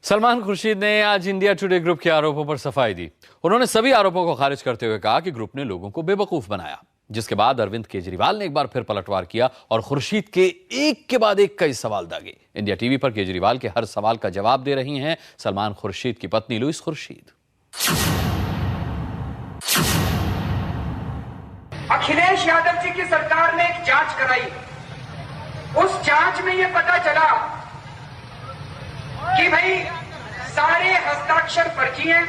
सलमान खुर्शीद ने आज India today group के आरोपों पर सफाई दी। उन्होंने सभी आरोपों को खारिज करते हुए कहा कि ग्रुप ने लोगों को बेवकूफ बनाया, जिसके बाद अरविंद केजरीवाल ने एक बार फिर पलटवार किया और खुर्शीद के एक के बाद एक कई सवाल दागे। इंडिया टीवी पर केजरीवाल के हर सवाल का जवाब दे रही हैं सलमान खुर्शीद की पत्नी लुईस खुर्शीद। अखिलेश यादव जी की सरकार ने एक जांच कराई। उस जांच में यह पता चला कि भाई सारे हस्ताक्षर फर्जी हैं,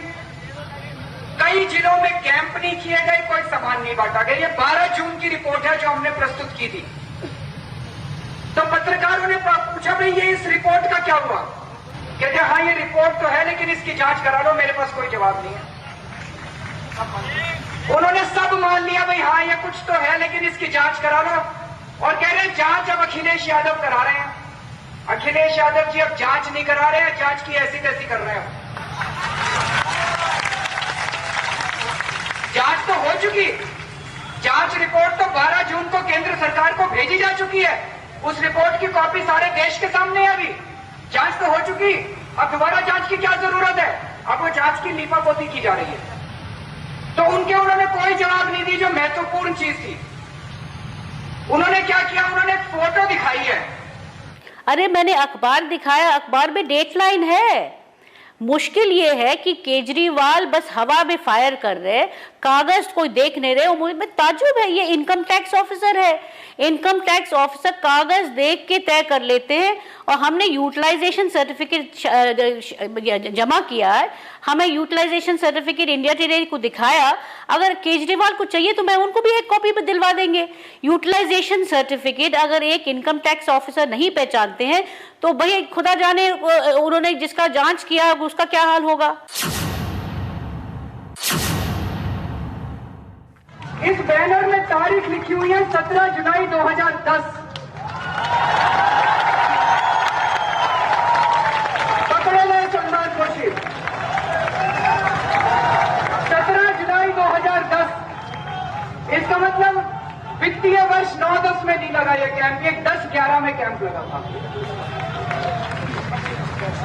कई जिलों में कैंप नहीं किए गए, कोई सामान नहीं बांटा गया। ये 12 जून की रिपोर्ट है जो हमने प्रस्तुत की थी। तो पत्रकारों ने पूछा भाई ये इस रिपोर्ट का क्या हुआ? कहते हाँ ये रिपोर्ट तो है लेकिन इसकी जांच करा लो। मेरे पास कोई जवाब नहीं है। उन्होंने सब मान लिया भाई हाँ ये कुछ तो है लेकिन इसकी जांच करा लो, और कह रहे हैं जांच अब अखिलेश यादव करा रहे हैं। अखिलेश यादव जी अब जांच नहीं करा रहे हैं, जांच की ऐसी तैसी कर रहे हैं। जांच तो हो चुकी, जांच रिपोर्ट तो 12 जून को केंद्र सरकार को भेजी जा चुकी है। उस रिपोर्ट की कॉपी सारे देश के सामने है। अभी जांच तो हो चुकी, अब दोबारा जांच की क्या जरूरत है? अब वो जांच की लीपापोती की जा रही है। तो उन्होंने कोई जवाब नहीं दी जो महत्वपूर्ण चीज थी। उन्होंने क्या किया? उन्होंने एक फोटो दिखाई है। अरे मैंने अखबार दिखाया, अखबार में डेटलाइन है। मुश्किल ये है कि केजरीवाल बस हवा में फायर कर रहे, कागज कोई देख नहीं रहे। मुझे ताज्जुब है, ये इनकम टैक्स ऑफिसर है। इनकम टैक्स ऑफिसर कागज देख के तय कर लेते हैं। और हमने यूटिलाइजेशन सर्टिफिकेट जमा किया है, हमें यूटिलाइजेशन सर्टिफिकेट इंडिया टुडे को दिखाया। अगर केजरीवाल को चाहिए तो मैं उनको भी एक कॉपी पे दिलवा देंगे। यूटिलाइजेशन सर्टिफिकेट अगर एक इनकम टैक्स ऑफिसर नहीं पहचानते हैं तो भाई खुदा जाने उन्होंने जिसका जांच किया उसका क्या हाल होगा। इस बैनर में तारीख लिखी हुई है 17 जुलाई 2010। पकड़े गए सलमान खुर्शीद 17 जुलाई 2010। इसका मतलब वित्तीय वर्ष 9-10 में नहीं लगा यह कैंप, ये 10-11 में कैंप लगा था।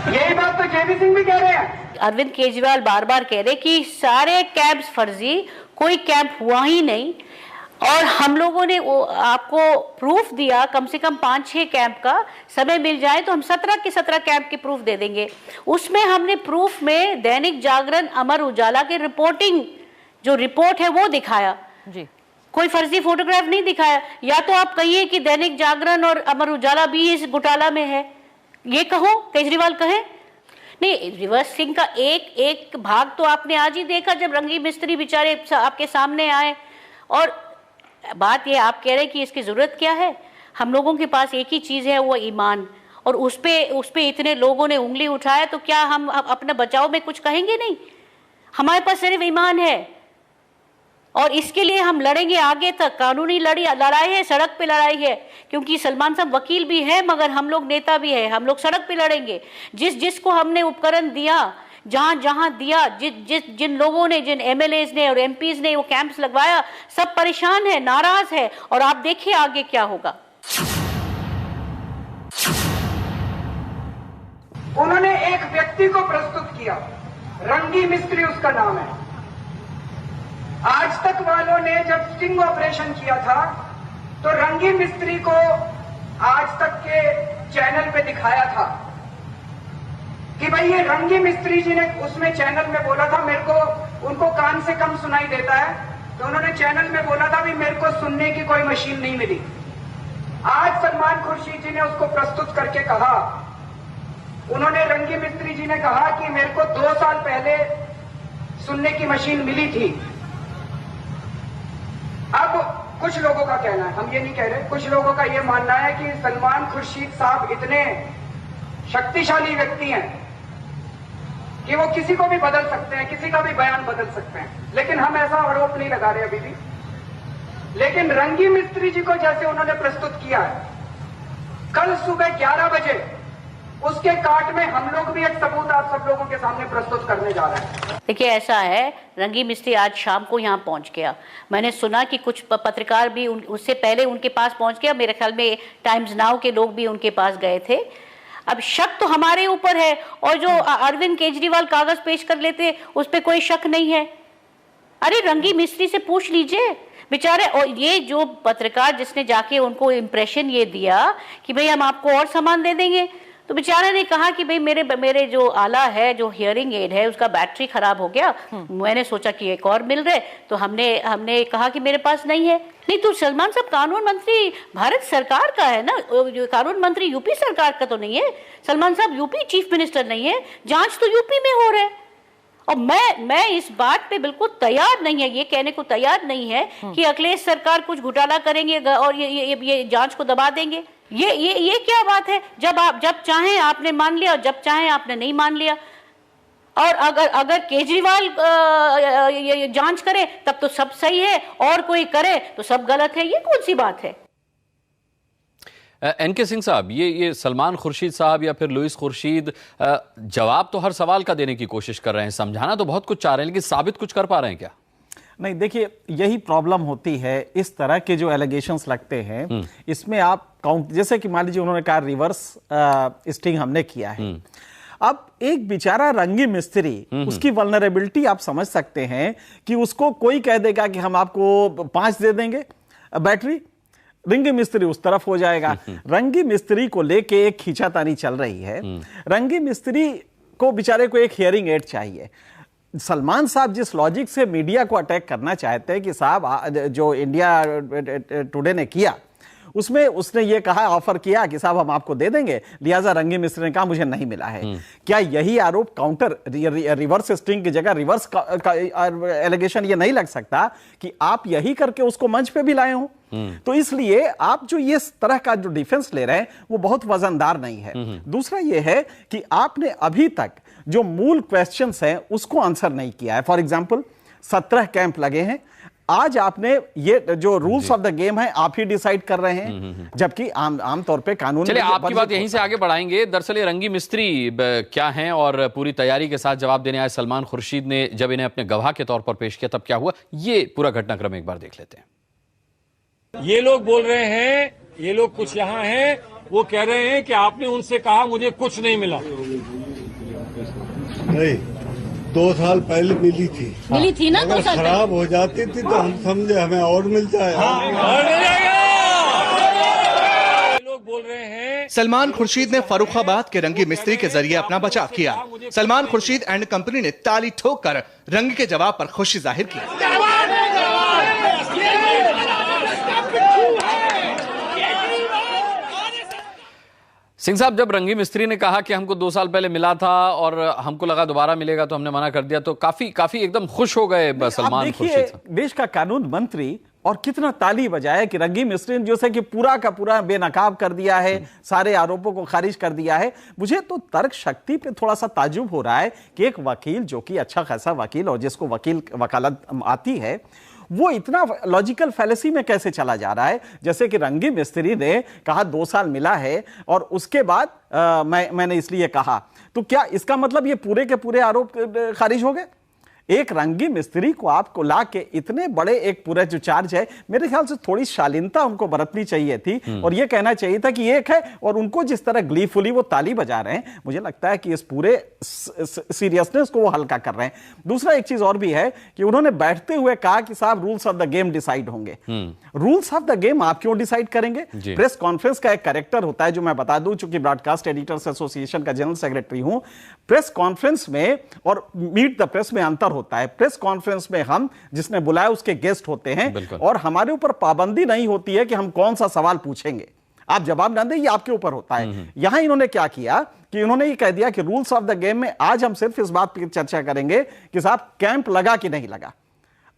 यही बात तो जेबी सिंह भी कह रहे हैं। अरविंद केजरीवाल बार बार कह रहे कि सारे कैंप्स फर्जी, कोई कैंप हुआ ही नहीं। और हम लोगों ने आपको प्रूफ दिया, कम से कम 5-6 कैंप का। समय मिल जाए तो हम 17 के 17 कैंप के प्रूफ दे देंगे। उसमें हमने प्रूफ में दैनिक जागरण, अमर उजाला के रिपोर्टिंग जो रिपोर्ट है वो दिखाया जी, कोई फर्जी फोटोग्राफ नहीं दिखाया। या तो आप कहिए कि दैनिक जागरण और अमर उजाला भी इस घोटाला में है, ये कहो, केजरीवाल कहे। नहीं, रिवर्स सिंह का एक एक भाग तो आपने आज ही देखा जब रंगी मिस्त्री बेचारे आपके सामने आए। और बात ये आप कह रहे कि इसकी जरूरत क्या है? हम लोगों के पास एक ही चीज है, वो ईमान। और उस पे इतने लोगों ने उंगली उठाया तो क्या हम अपने बचाव में कुछ कहेंगे? नहीं, हमारे पास सिर्फ ईमान है और इसके लिए हम लड़ेंगे आगे तक। कानूनी लड़ाई है, सड़क पे लड़ाई है, क्योंकि सलमान साहब वकील भी है मगर हम लोग नेता भी है। हम लोग सड़क पे लड़ेंगे। जिसको हमने उपकरण दिया, जहां दिया, जिन लोगों ने, जिन एमएलएज ने और एमपीज ने वो कैंप्स लगवाया, सब परेशान है, नाराज है। और आप देखिए आगे क्या होगा। उन्होंने एक व्यक्ति को प्रस्तुत किया, रंगी मिस्त्री उसका नाम है। आज तक वालों ने जब स्टिंग ऑपरेशन किया था तो रंगी मिस्त्री को आज तक के चैनल पे दिखाया था कि भाई ये रंगी मिस्त्री जी ने उसमें चैनल में बोला था, मेरे को उनको कान से कम सुनाई देता है, तो उन्होंने चैनल में बोला था भाई मेरे को सुनने की कोई मशीन नहीं मिली। आज सलमान खुर्शीद जी ने उसको प्रस्तुत करके कहा, उन्होंने रंगी मिस्त्री जी ने कहा कि मेरे को 2 साल पहले सुनने की मशीन मिली थी। अब कुछ लोगों का कहना है, हम ये नहीं कह रहे, कुछ लोगों का ये मानना है कि सलमान खुर्शीद साहब इतने शक्तिशाली व्यक्ति हैं कि वो किसी को भी बदल सकते हैं, किसी का भी बयान बदल सकते हैं। लेकिन हम ऐसा आरोप नहीं लगा रहे अभी भी। लेकिन रंगी मिस्त्री जी को जैसे उन्होंने प्रस्तुत किया है, कल सुबह 11 बजे उसके काट में हम लोग भी एक सबूत आप सब लोगों के सामने प्रस्तुत करने जा रहे हैं। देखिए ऐसा है, रंगी मिस्त्री आज शाम को यहाँ पहुंच गया। मैंने सुना कि कुछ पत्रकार भी उससे पहले उनके पास पहुंच गया। मेरे ख्याल में टाइम्स नाउ के लोग भी उनके पास गए थे। अब शक तो हमारे ऊपर है, और जो अरविंद केजरीवाल कागज पेश कर लेते उस पर कोई शक नहीं है। अरे रंगी मिस्त्री से पूछ लीजिए बेचारे। और ये जो पत्रकार जिसने जाके उनको इंप्रेशन ये दिया कि भाई हम आपको और सामान दे देंगे, तो बेचारे ने कहा कि भाई मेरे जो आला है, जो हियरिंग एड है, उसका बैटरी खराब हो गया, मैंने सोचा कि एक और मिल रहे, तो हमने कहा कि मेरे पास नहीं है। नहीं तो सलमान साहब कानून मंत्री भारत सरकार का है ना, कानून मंत्री यूपी सरकार का तो नहीं है। सलमान साहब यूपी चीफ मिनिस्टर नहीं है, जांच तो यूपी में हो रहा है। और मैं इस बात पे बिल्कुल तैयार नहीं है, ये कहने को तैयार नहीं है कि अखिलेश सरकार कुछ घोटाला करेंगे और ये जांच को दबा देंगे। ये क्या बात है? जब चाहें आपने मान लिया और जब चाहें आपने नहीं मान लिया। और अगर केजरीवाल ये जांच करे तब तो सब सही है, और कोई करे तो सब गलत है। ये कौन सी बात है? एनके सिंह साहब, ये सलमान खुर्शीद साहब या फिर लुइस खुर्शीद जवाब तो हर सवाल का देने की कोशिश कर रहे हैं, समझाना तो बहुत कुछ चाह रहे हैं, लेकिन साबित कुछ कर पा रहे हैं क्या? नहीं, देखिए यही प्रॉब्लम होती है। इस तरह के जो एलिगेशंस लगते हैं इसमें आप काउंट, जैसे कि मान लीजिए उन्होंने कहा रिवर्स स्टिंग हमने किया है। अब एक बेचारा रंगी मिस्त्री, उसकी वल्नरेबिलिटी आप समझ सकते हैं कि उसको कोई कह देगा कि हम आपको 5 दे देंगे बैटरी, रंगी मिस्त्री उस तरफ हो जाएगा। रंगी मिस्त्री को लेके एक खींचातानी चल रही है। रंगी मिस्त्री को बेचारे को एक हियरिंग एड चाहिए। सलमान साहब जिस लॉजिक से मीडिया को अटैक करना चाहते हैं कि साहब जो इंडिया टुडे ने किया उसमें उसने ये कहा, ऑफर किया कि साहब हम आपको दे देंगे, लिहाजा रंगी मिस्त्री ने कहा मुझे नहीं मिला है। क्या यही आरोप काउंटर रिवर्स स्टिंग की जगह रिवर्स एलिगेशन ये नहीं लग सकता कि आप यही करके उसको मंच पे भी लाए हो? तो इसलिए आप जो ये तरह का जो डिफेंस ले रहे हैं वो बहुत वजनदार नहीं है। दूसरा ये है कि आपने अभी तक जो मूल क्वेश्चंस हैं उसको आंसर नहीं किया है। फॉर एग्जांपल 17 कैंप लगे हैं, आज आपने ये जो रूल्स ऑफ द गेम है आप ही डिसाइड कर रहे हैं, जबकि आमतौर पे कानून। चलिए आपकी बात यहीं से आगे बढ़ाएंगे। दरअसल ये रंगी मिस्त्री क्या हैं और पूरी तैयारी के साथ जवाब देने आए सलमान खुर्शीद ने जब इन्हें अपने गवाह के तौर पर पेश किया तब क्या हुआ, ये पूरा घटनाक्रम एक बार देख लेते हैं। ये लोग बोल रहे हैं, ये लोग कुछ यहाँ हैं, वो कह रहे हैं कि आपने उनसे कहा मुझे कुछ नहीं मिला। नहीं, 2 साल पहले मिली थी ना, अगर खराब हो जाती थी तो हम समझे हमें और मिल जाए। लोग बोल रहे हैं। सलमान खुर्शीद ने फर्रुखाबाद के रंगी मिस्त्री के जरिए अपना बचाव किया। सलमान खुर्शीद एंड कंपनी ने ताली ठोककर रंगी के जवाब पर खुशी जाहिर की। सिंह साहब, जब रंगी मिस्त्री ने कहा कि हमको 2 साल पहले मिला था और हमको लगा दोबारा मिलेगा तो हमने मना कर दिया, तो काफी एकदम खुश हो गए सलमान खुर्शीद। देश का कानून मंत्री और कितना ताली बजाया कि रंगी मिस्त्री ने जो है कि पूरा का पूरा बेनकाब कर दिया है, सारे आरोपों को खारिज कर दिया है। मुझे तो तर्क शक्ति पे थोड़ा सा ताज्जुब हो रहा है कि एक वकील जो कि अच्छा खासा वकील और जिसको वकालत आती है, वो इतना लॉजिकल फैलेसी में कैसे चला जा रहा है। जैसे कि रंगी मिस्त्री ने कहा 2 साल मिला है और उसके बाद मैंने इसलिए कहा, तो क्या इसका मतलब ये पूरे के पूरे आरोप खारिज हो गए? एक रंगी मिस्त्री को आपको ला के इतने बड़े एक पूरा जो चार्ज है, मेरे ख्याल से थोड़ी शालीनता उनको बरतनी चाहिए थी और ये कहना चाहिए था कि एक है, और उनको जिस तरह ग्लीफुली वो ताली बजा रहे हैं, मुझे लगता है कि इस पूरे सीरियसनेस को वो हल्का कर रहे हैं। दूसरा एक चीज और भी है कि उन्होंने बैठते हुए कहा कि साहब rules of the game decide होंगे। रूल्स ऑफ द गेम आप क्यों डिसाइड करेंगे? प्रेस कॉन्फ्रेंस का एक कैरेक्टर होता है, जो मैं बता दूं, चूंकि ब्रॉडकास्ट एडिटर्स एसोसिएशन का जनरल सेक्रेटरी हूं। प्रेस कॉन्फ्रेंस में और मीट द प्रेस में अंतर होता है। प्रेस कॉन्फ्रेंस में हम जिसने बुलाया उसके गेस्ट होते हैं और हमारे ऊपर पाबंदी नहीं होती है कि हम कौन सा सवाल पूछेंगे, आप जवाब ना दें, ये आपके ऊपर होता है। यहां इन्होंने क्या किया कि उन्होंने ये कह दिया कि रूल्स ऑफ द गेम में आज हम सिर्फ इस बात पर चर्चा करेंगे कि साहब कैंप लगा कि नहीं लगा।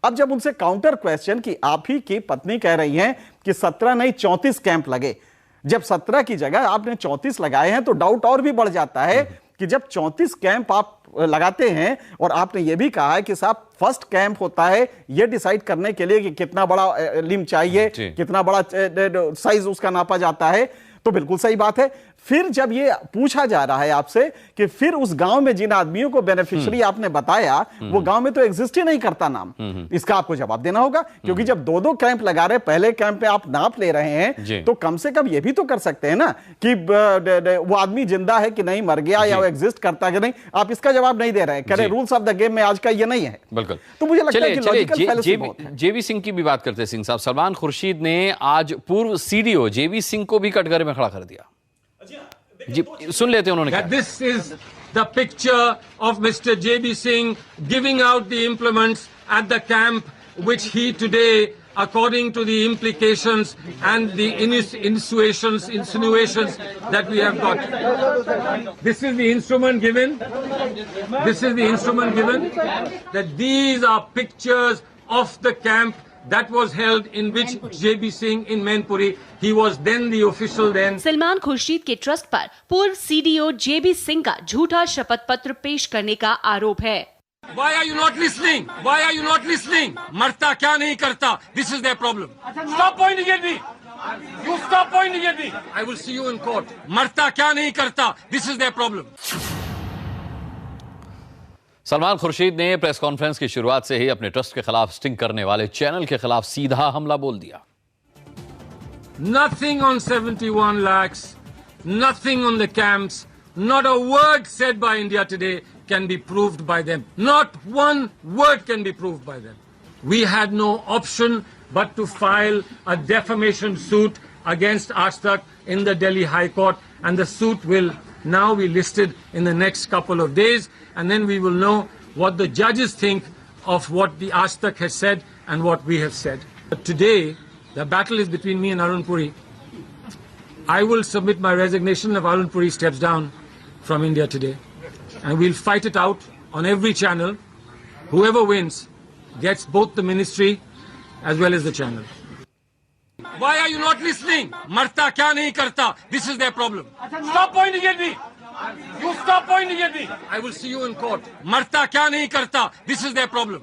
अब जब उनसे काउंटर क्वेश्चन कि आप ही की पत्नी कह रही हैं कि 17 नहीं 34 कैंप लगे, जब 17 की जगह आपने 34 लगाए हैं तो डाउट और भी बढ़ जाता है कि जब 34 कैंप आप लगाते हैं और आपने ये भी कहा है कि साहब फर्स्ट कैंप होता है ये डिसाइड करने के लिए कि कितना बड़ा लिम चाहिए, कितना बड़ा साइज उसका नापा जाता है, तो बिल्कुल सही बात है। फिर जब ये पूछा जा रहा है आपसे कि फिर उस गांव में जिन आदमियों को बेनिफिशियरी आपने बताया वो गांव में तो एग्जिस्ट ही नहीं करता नाम, इसका आपको जवाब देना होगा। क्योंकि जब दो कैंप लगा रहे, पहले कैंप पे आप नाप ले रहे हैं, तो कम से कम ये भी तो कर सकते हैं ना कि वो आदमी जिंदा है कि नहीं, मर गया या वो एग्जिस्ट करता है कि नहीं। आप इसका जवाब नहीं दे रहे, कह रहे रूल्स ऑफ द गेम में आज का ये नहीं है। बिल्कुल। तो मुझे लगता है कि लॉजिकल फैलेसी बहुत है। जेबी सिंह की भी बात करते हैं। सिंह साहब, सलमान खुर्शीद ने आज पूर्व सीडीओ जेबी सिंह को भी कटघरे में खड़ा कर दिया। जी सुन लेते हैं उन्होंने क्या। This is the picture of Mr. JB Singh giving out the implements at the camp, which he today, according to the implications and the insinuations that we have got. This is the instrument given. This is the instrument given. That these are pictures of the camp that was held in which JB Singh in Mainpuri, he was then the official then. Salman Khurshid के trust पर पूर्व CDO जेबी सिंह का झूठा शपथ पत्र पेश करने का आरोप है। Why are you not listening? Why are you not listening? मरता क्या नहीं करता? This is their problem. Stop pointing at me. You stop pointing at me. I will see you in court. मरता क्या नहीं करता? This is their problem. Salman Khurshid ने press conference की शुरुआत से ही अपने ट्रस्ट के खिलाफ स्टिंग करने वाले चैनल के खिलाफ सीधा हमला बोल दिया। Nothing on 71 lakhs, nothing on the camps, not a word said by India Today can be proved by them. Not one word can be proved by them. We had no option but to file a defamation suit against Ashtak in the Delhi High Court, and the suit will now be listed in the next couple of days, and then we will know what the judges think of what the Ashtak has said and what we have said. But today, the battle is between me and Arun Puri. I will submit my resignation if Arun Puri steps down from India Today, and we'll fight it out on every channel. Whoever wins gets both the ministry as well as the channel. Why are you not listening? Marta kya nahi karta? This is their problem. Stop pointing at me. You stop pointing at me. I will see you in court. Marta kya nahi karta? This is their problem.